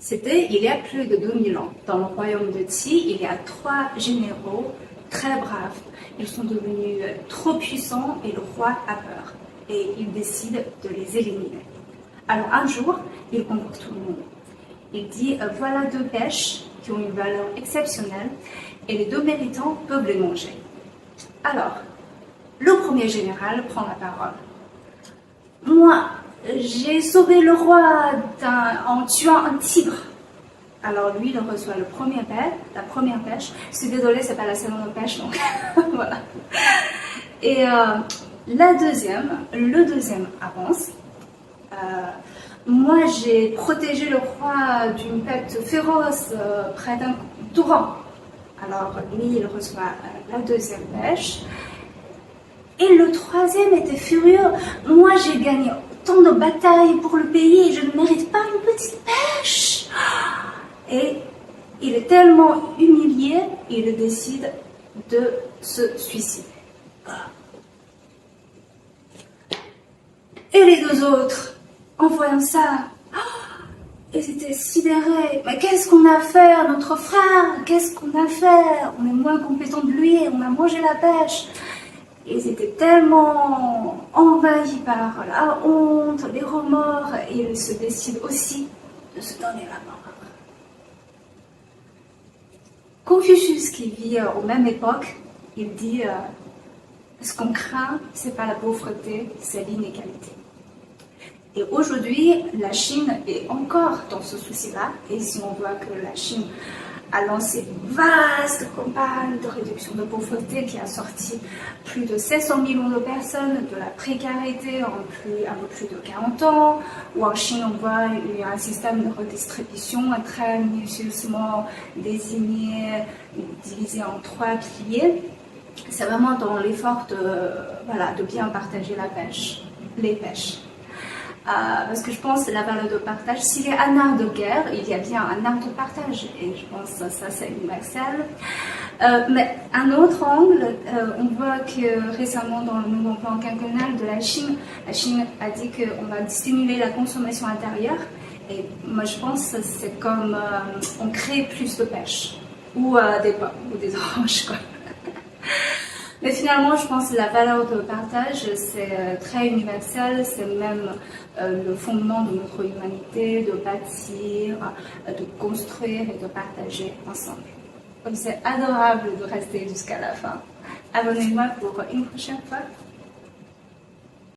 C'était il y a plus de 2000 ans. Dans le royaume de Qi, il y a 3 généraux très braves. Ils sont devenus trop puissants et le roi a peur. Et il décide de les éliminer. Alors un jour, il convoque tout le monde. Il dit voilà 2 pêches qui ont une valeur exceptionnelle et les 2 méritants peuvent les manger. Alors, le premier général prend la parole. Moi, j'ai sauvé le roi en tuant un tigre. Alors lui, il reçoit la première pêche. Je suis désolée, c'est pas la saison de pêche, donc voilà. Et le deuxième avance. Moi, j'ai protégé le roi d'une bête féroce près d'un torrent. Alors lui, il reçoit la deuxième pêche. Et le troisième était furieux. Moi, j'ai gagné autant de batailles pour le pays et je ne mérite pas une petite pêche. Et il est tellement humilié, il décide de se suicider. Et les 2 autres, en voyant ça, ils étaient sidérés. Mais qu'est-ce qu'on a fait à notre frère? Qu'est-ce qu'on a fait? On est moins compétent de lui, on a mangé la pêche. Ils étaient tellement envahis par la honte, les remords, et ils se décident aussi de se donner la mort. Confucius, qui vit aux mêmes époques, il dit ce qu'on craint, c'est pas la pauvreté, c'est l'inégalité. Et aujourd'hui, la Chine est encore dans ce souci-là, et si on voit que la Chine a lancé une vaste campagne de réduction de pauvreté qui a sorti plus de 700 millions de personnes de la précarité en un peu plus de 40 ans, ou en Chine on voit un système de redistribution très minutieusement désigné, divisé en 3 piliers. C'est vraiment dans l'effort de bien partager les pêches. Parce que je pense que la valeur de partage, s'il y a un art de guerre, il y a bien un art de partage, et je pense que ça c'est universel. Mais un autre angle, on voit que récemment dans le nouveau plan quinquennal de la Chine a dit qu'on va stimuler la consommation intérieure, et moi je pense que c'est comme on crée plus de pêche, ou des pommes, ou des oranges, quoi. Mais finalement, je pense que la valeur de partage, c'est très universel, c'est même le fondement de notre humanité, de bâtir, de construire et de partager ensemble. Donc c'est adorable de rester jusqu'à la fin. Abonnez-moi pour une prochaine fois.